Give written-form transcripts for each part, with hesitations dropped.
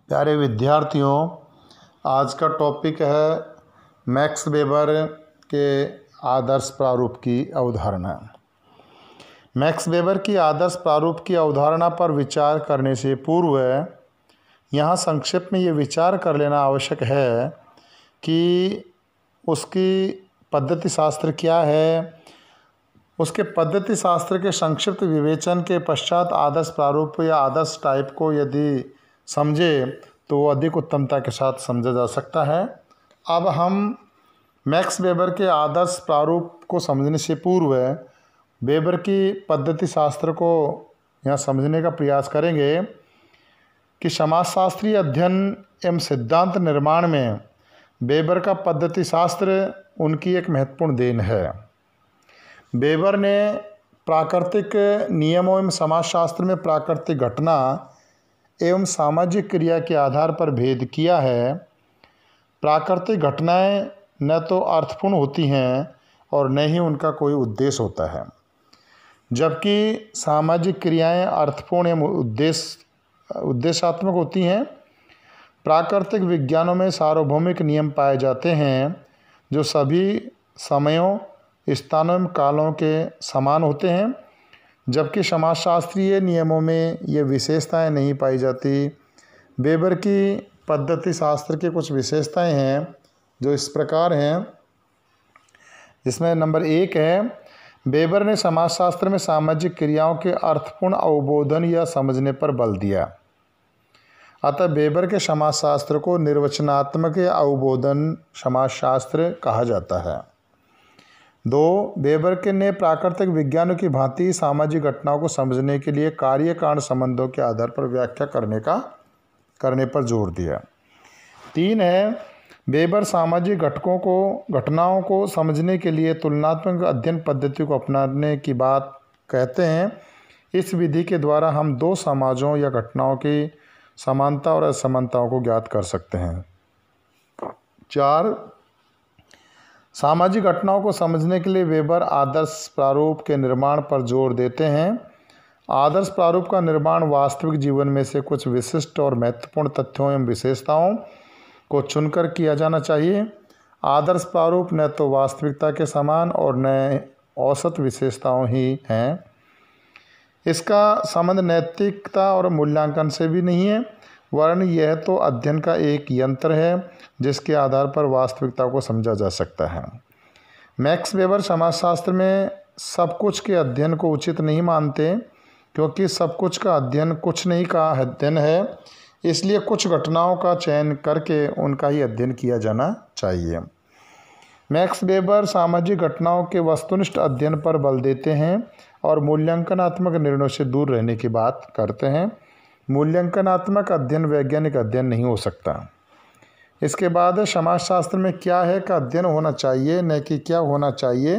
प्यारे विद्यार्थियों, आज का टॉपिक है मैक्स वेबर के आदर्श प्रारूप की अवधारणा। मैक्स वेबर की आदर्श प्रारूप की अवधारणा पर विचार करने से पूर्व यहाँ संक्षेप में ये विचार कर लेना आवश्यक है कि उसकी पद्धति शास्त्र क्या है। उसके पद्धति शास्त्र के संक्षिप्त विवेचन के पश्चात आदर्श प्रारूप या आदर्श टाइप को यदि समझे तो अधिक उत्तमता के साथ समझा जा सकता है। अब हम मैक्स वेबर के आदर्श प्रारूप को समझने से पूर्व वेबर की पद्धति शास्त्र को यहाँ समझने का प्रयास करेंगे कि समाजशास्त्रीय अध्ययन एवं सिद्धांत निर्माण में वेबर का पद्धति शास्त्र उनकी एक महत्वपूर्ण देन है। वेबर ने प्राकृतिक नियमों एवं समाजशास्त्र में प्राकृतिक घटना एवं सामाजिक क्रिया के आधार पर भेद किया है। प्राकृतिक घटनाएं न तो अर्थपूर्ण होती हैं और न ही उनका कोई उद्देश्य होता है, जबकि सामाजिक क्रियाएं अर्थपूर्ण एवं उद्देश्यात्मक होती हैं। प्राकृतिक विज्ञानों में सार्वभौमिक नियम पाए जाते हैं जो सभी समयों, स्थानों एवं कालों के समान होते हैं, जबकि समाजशास्त्रीय नियमों में ये विशेषताएं नहीं पाई जाती। वेबर की पद्धति शास्त्र की कुछ विशेषताएं हैं जो इस प्रकार हैं, जिसमें नंबर 1 है, वेबर ने समाजशास्त्र में सामाजिक क्रियाओं के अर्थपूर्ण अवबोधन या समझने पर बल दिया। अतः वेबर के समाजशास्त्र को निर्वचनात्मक या अवबोधन समाजशास्त्र कहा जाता है। 2, वेबर के ने प्राकृतिक विज्ञानों की भांति सामाजिक घटनाओं को समझने के लिए कार्य कारण संबंधों के आधार पर व्याख्या करने पर जोर दिया। 3 है, वेबर सामाजिक घटनाओं को समझने के लिए तुलनात्मक अध्ययन पद्धति को अपनाने की बात कहते हैं। इस विधि के द्वारा हम 2 समाजों या घटनाओं की समानता और असमानताओं को ज्ञात कर सकते हैं। 4, सामाजिक घटनाओं को समझने के लिए वेबर आदर्श प्रारूप के निर्माण पर जोर देते हैं। आदर्श प्रारूप का निर्माण वास्तविक जीवन में से कुछ विशिष्ट और महत्वपूर्ण तथ्यों एवं विशेषताओं को चुनकर किया जाना चाहिए। आदर्श प्रारूप न तो वास्तविकता के समान और न औसत विशेषताओं ही हैं। इसका संबंध नैतिकता और मूल्यांकन से भी नहीं है, वरन यह तो अध्ययन का एक यंत्र है जिसके आधार पर वास्तविकता को समझा जा सकता है। मैक्स वेबर समाजशास्त्र में सब कुछ के अध्ययन को उचित नहीं मानते, क्योंकि सब कुछ का अध्ययन कुछ नहीं का अध्ययन है, इसलिए कुछ घटनाओं का चयन करके उनका ही अध्ययन किया जाना चाहिए। मैक्स वेबर सामाजिक घटनाओं के वस्तुनिष्ठ अध्ययन पर बल देते हैं और मूल्यांकनात्मक निर्णयों से दूर रहने की बात करते हैं। मूल्यांकनात्मक अध्ययन वैज्ञानिक अध्ययन नहीं हो सकता। इसके बाद समाजशास्त्र में क्या है का अध्ययन होना चाहिए, न कि क्या होना चाहिए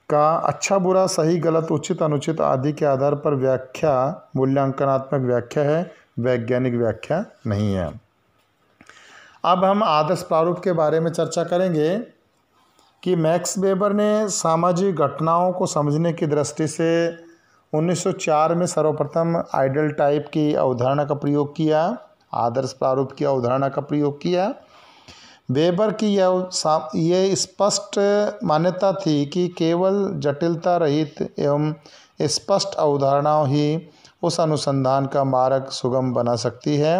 का अच्छा बुरा सही गलत उचित अनुचित आदि के आधार पर व्याख्या मूल्यांकनात्मक व्याख्या है, वैज्ञानिक व्याख्या नहीं है। अब हम आदर्श प्रारूप के बारे में चर्चा करेंगे कि मैक्स वेबर ने सामाजिक घटनाओं को समझने की दृष्टि से 1904 में सर्वप्रथम आइडियल टाइप की अवधारणा का प्रयोग किया, आदर्श प्रारूप की अवधारणा का प्रयोग किया। वेबर की यह स्पष्ट मान्यता थी कि केवल जटिलता रहित एवं स्पष्ट अवधारणाओं ही उस अनुसंधान का मार्ग सुगम बना सकती है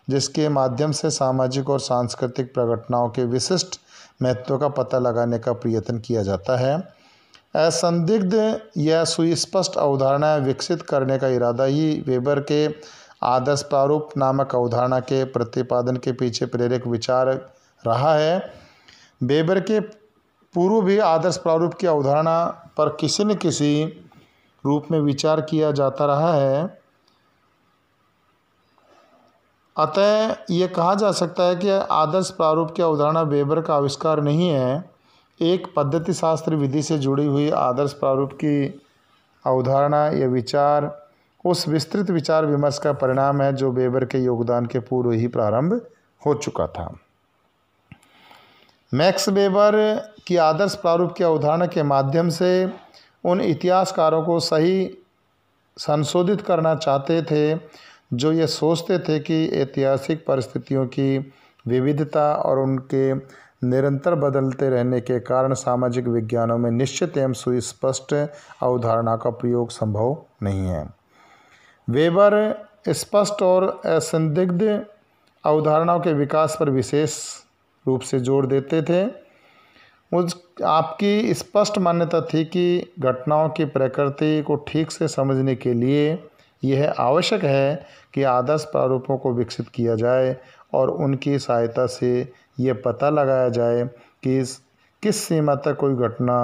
जिसके माध्यम से सामाजिक और सांस्कृतिक प्रघटनाओं के विशिष्ट महत्व का पता लगाने का प्रयत्न किया जाता है। असंदिग्ध या सुस्पष्ट अवधारणाएं विकसित करने का इरादा ही वेबर के आदर्श प्रारूप नामक अवधारणा के प्रतिपादन के पीछे प्रेरक विचार रहा है। वेबर के पूर्व भी आदर्श प्रारूप की अवधारणा पर किसी न किसी रूप में विचार किया जाता रहा है। अतः ये कहा जा सकता है कि आदर्श प्रारूप की अवधारणा वेबर का आविष्कार नहीं है। एक पद्धति शास्त्र विधि से जुड़ी हुई आदर्श प्रारूप की अवधारणा या विचार उस विस्तृत विचार विमर्श का परिणाम है जो वेबर के योगदान के पूर्व ही प्रारंभ हो चुका था। मैक्स वेबर की आदर्श प्रारूप की अवधारणा के माध्यम से उन इतिहासकारों को सही संशोधित करना चाहते थे जो ये सोचते थे कि ऐतिहासिक परिस्थितियों की विविधता और उनके निरंतर बदलते रहने के कारण सामाजिक विज्ञानों में निश्चित एवं सुस्पष्ट अवधारणा का प्रयोग संभव नहीं है। वेबर स्पष्ट और असंदिग्ध अवधारणाओं के विकास पर विशेष रूप से जोर देते थे। आपकी स्पष्ट मान्यता थी कि घटनाओं की प्रकृति को ठीक से समझने के लिए यह आवश्यक है कि आदर्श प्रारूपों को विकसित किया जाए और उनकी सहायता से यह पता लगाया जाए कि किस सीमा तक कोई घटना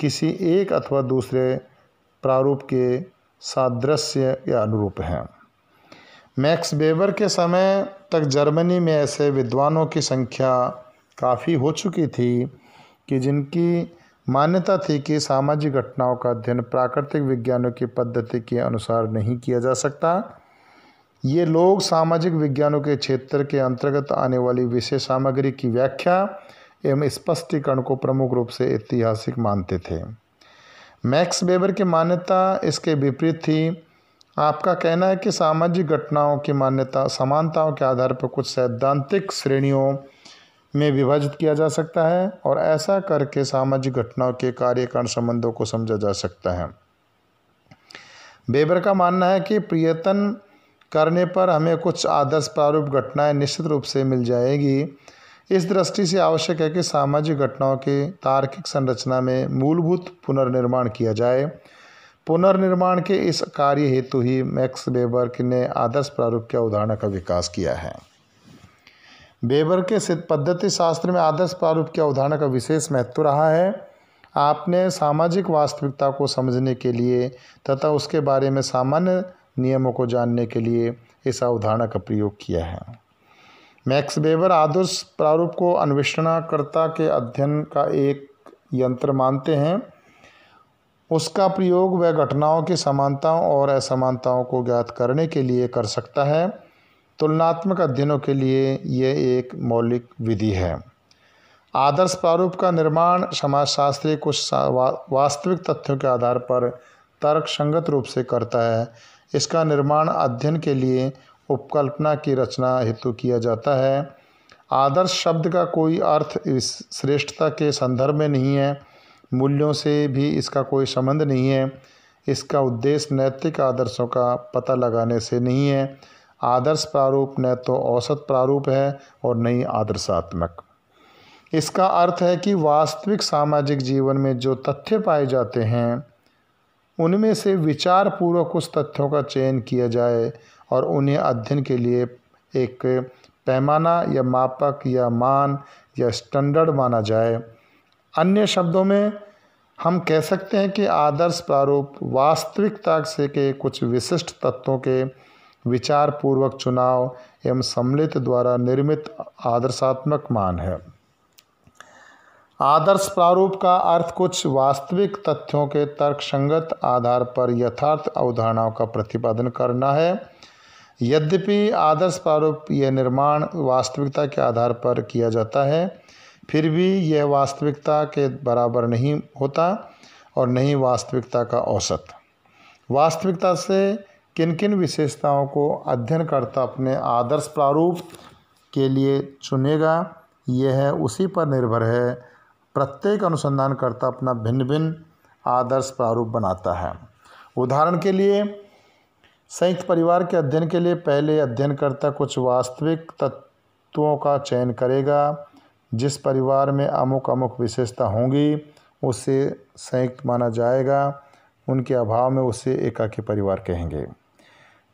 किसी एक अथवा दूसरे प्रारूप के सादृश्य या अनुरूप है। मैक्स वेबर के समय तक जर्मनी में ऐसे विद्वानों की संख्या काफ़ी हो चुकी थी कि जिनकी मान्यता थी कि सामाजिक घटनाओं का अध्ययन प्राकृतिक विज्ञानों की पद्धति के अनुसार नहीं किया जा सकता। ये लोग सामाजिक विज्ञानों के क्षेत्र के अंतर्गत आने वाली विशेष सामग्री की व्याख्या एवं स्पष्टीकरण को प्रमुख रूप से ऐतिहासिक मानते थे। मैक्स वेबर की मान्यता इसके विपरीत थी। आपका कहना है कि सामाजिक घटनाओं की मान्यता समानताओं के आधार पर कुछ सैद्धांतिक श्रेणियों में विभाजित किया जा सकता है और ऐसा करके सामाजिक घटनाओं के कार्यकारण संबंधों को समझा जा सकता है। वेबर का मानना है कि प्रयत्न करने पर हमें कुछ आदर्श प्रारूप घटनाएं निश्चित रूप से मिल जाएगी। इस दृष्टि से आवश्यक है कि सामाजिक घटनाओं की तार्किक संरचना में मूलभूत पुनर्निर्माण किया जाए। पुनर्निर्माण के इस कार्य हेतु ही मैक्स वेबर ने आदर्श प्रारूप की अवधारणा का विकास किया है। वेबर के पद्धति शास्त्र में आदर्श प्रारूप की अवधारणा का विशेष महत्व रहा है। आपने सामाजिक वास्तविकता को समझने के लिए तथा उसके बारे में सामान्य नियमों को जानने के लिए इस अवधारणा का प्रयोग किया है। मैक्स वेबर आदर्श प्रारूप को अन्वेषणकर्ता के अध्ययन का एक यंत्र मानते हैं। उसका प्रयोग वह घटनाओं की समानताओं और असमानताओं को ज्ञात करने के लिए कर सकता है। तुलनात्मक अध्ययनों के लिए यह एक मौलिक विधि है। आदर्श प्रारूप का निर्माण समाजशास्त्री कुछ वास्तविक तथ्यों के आधार पर तर्कसंगत रूप से करता है। इसका निर्माण अध्ययन के लिए उपकल्पना की रचना हेतु किया जाता है। आदर्श शब्द का कोई अर्थ श्रेष्ठता के संदर्भ में नहीं है। मूल्यों से भी इसका कोई संबंध नहीं है। इसका उद्देश्य नैतिक आदर्शों का पता लगाने से नहीं है। आदर्श प्रारूप न तो औसत प्रारूप है और न ही आदर्शात्मक। इसका अर्थ है कि वास्तविक सामाजिक जीवन में जो तथ्य पाए जाते हैं उनमें से विचार पूर्वक उस तथ्यों का चयन किया जाए और उन्हें अध्ययन के लिए एक पैमाना या मापक या मान या स्टैंडर्ड माना जाए। अन्य शब्दों में हम कह सकते हैं कि आदर्श प्रारूप वास्तविकता से के कुछ विशिष्ट तत्वों के विचार पूर्वक चुनाव एवं सम्मिलित द्वारा निर्मित आदर्शात्मक मान है। आदर्श प्रारूप का अर्थ कुछ वास्तविक तथ्यों के तर्कसंगत आधार पर यथार्थ अवधारणाओं का प्रतिपादन करना है। यद्यपि आदर्श प्रारूप यह निर्माण वास्तविकता के आधार पर किया जाता है, फिर भी यह वास्तविकता के बराबर नहीं होता और न ही वास्तविकता का औसत। वास्तविकता से किन किन विशेषताओं को अध्ययनकर्ता अपने आदर्श प्रारूप के लिए चुनेगा, यह उसी पर निर्भर है। प्रत्येक अनुसंधानकर्ता अपना भिन्न भिन्न आदर्श प्रारूप बनाता है। उदाहरण के लिए संयुक्त परिवार के अध्ययन के लिए पहले अध्ययनकर्ता कुछ वास्तविक तत्वों का चयन करेगा। जिस परिवार में अमुक अमुक विशेषता होंगी उसे संयुक्त माना जाएगा। उनके अभाव में उसे एकाकी परिवार कहेंगे।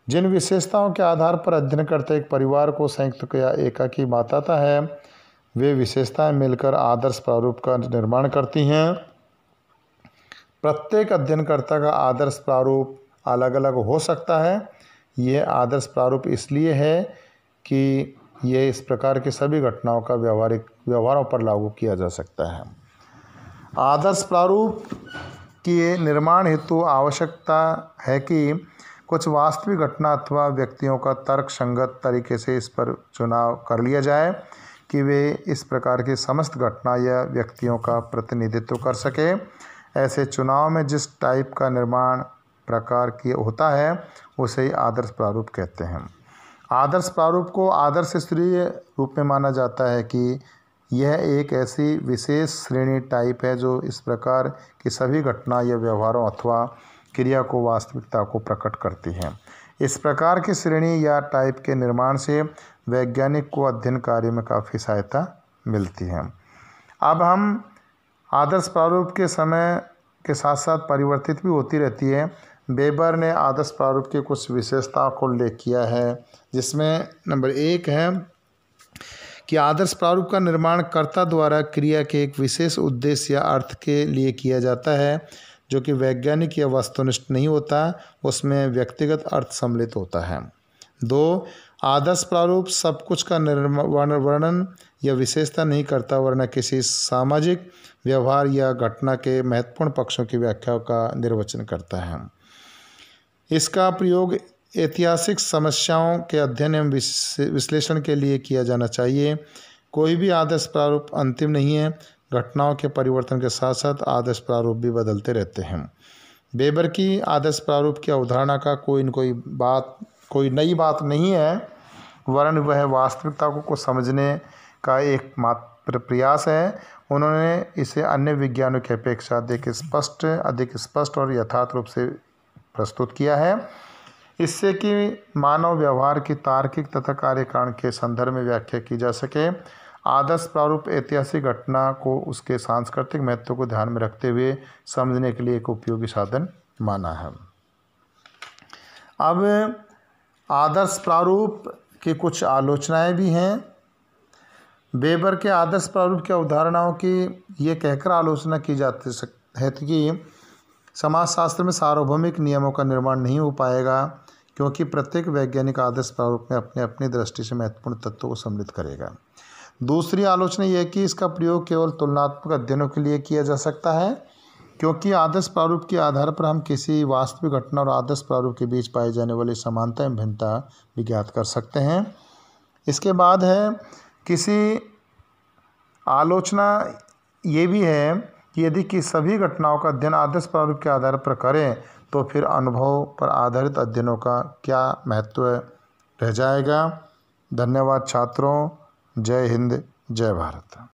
जिन विशेषताओं के आधार पर अध्ययनकर्ता एक परिवार को संयुक्त या एकाकी बताता है, वे विशेषताएं मिलकर आदर्श प्रारूप का निर्माण करती हैं। प्रत्येक अध्ययनकर्ता का आदर्श प्रारूप अलग अलग हो सकता है। यह आदर्श प्रारूप इसलिए है कि यह इस प्रकार की सभी घटनाओं का व्यवहारों पर लागू किया जा सकता है। आदर्श प्रारूप के निर्माण हेतु आवश्यकता है कि कुछ वास्तविक घटना अथवा व्यक्तियों का तर्कसंगत तरीके से इस पर चुनाव कर लिया जाए कि वे इस प्रकार की समस्त घटना या व्यक्तियों का प्रतिनिधित्व कर सके। ऐसे चुनाव में जिस टाइप का निर्माण प्रकार की होता है उसे ही आदर्श प्रारूप कहते हैं। आदर्श प्रारूप को आदर्श स्तरीय रूप में माना जाता है कि यह एक ऐसी विशेष श्रेणी टाइप है जो इस प्रकार की सभी घटना या व्यवहारों अथवा क्रिया को वास्तविकता को प्रकट करती है। इस प्रकार की श्रेणी या टाइप के निर्माण से वैज्ञानिक को अध्ययन कार्य में काफ़ी सहायता मिलती है। अब हम आदर्श प्रारूप के समय के साथ साथ परिवर्तित भी होती रहती है। वेबर ने आदर्श प्रारूप की कुछ विशेषताओं को उल्लेख किया है, जिसमें नंबर 1 है कि आदर्श प्रारूप का निर्माण कर्ता द्वारा क्रिया के एक विशेष उद्देश्य या अर्थ के लिए किया जाता है, जो कि वैज्ञानिक या वस्तुनिष्ठ नहीं होता, उसमें व्यक्तिगत अर्थ सम्मिलित होता है। 2, आदर्श प्रारूप सब कुछ का वर्णन या विशेषता नहीं करता, वरना किसी सामाजिक व्यवहार या घटना के महत्वपूर्ण पक्षों की व्याख्या का निर्वचन करता है। इसका प्रयोग ऐतिहासिक समस्याओं के अध्ययन एवं विश्लेषण के लिए किया जाना चाहिए। कोई भी आदर्श प्रारूप अंतिम नहीं है। घटनाओं के परिवर्तन के साथ साथ आदर्श प्रारूप भी बदलते रहते हैं। वेबर की आदर्श प्रारूप की अवधारणा का कोई नई बात नहीं है, वरन वह वास्तविकता को समझने का एक मात्र प्रयास है। उन्होंने इसे अन्य विज्ञानों की अपेक्षा अधिक स्पष्ट और यथार्थ रूप से प्रस्तुत किया है, इससे कि मानव व्यवहार की तार्किक तथा कार्यकारण के संदर्भ में व्याख्या की जा सके। आदर्श प्रारूप ऐतिहासिक घटना को उसके सांस्कृतिक महत्व को ध्यान में रखते हुए समझने के लिए एक उपयोगी साधन माना है। अब आदर्श प्रारूप की कुछ आलोचनाएं भी हैं। वेबर के आदर्श प्रारूप की अवधारणाओं की ये कहकर आलोचना की जाती है कि समाजशास्त्र में सार्वभौमिक नियमों का निर्माण नहीं हो पाएगा, क्योंकि प्रत्येक वैज्ञानिक आदर्श प्रारूप में अपनी अपनी दृष्टि से महत्वपूर्ण तत्वों को सम्मिलित करेगा। दूसरी आलोचना यह है कि इसका प्रयोग केवल तुलनात्मक अध्ययनों के लिए किया जा सकता है, क्योंकि आदर्श प्रारूप के आधार पर हम किसी वास्तविक घटना और आदर्श प्रारूप के बीच पाई जाने वाली समानता एवं भिन्नता भी ज्ञात कर सकते हैं। इसके बाद है किसी आलोचना ये भी है कि यदि कि सभी घटनाओं का अध्ययन आदर्श प्रारूप के आधार पर करें तो फिर अनुभव पर आधारित अध्ययनों का क्या महत्व रह जाएगा। धन्यवाद छात्रों। जय हिंद, जय भारत।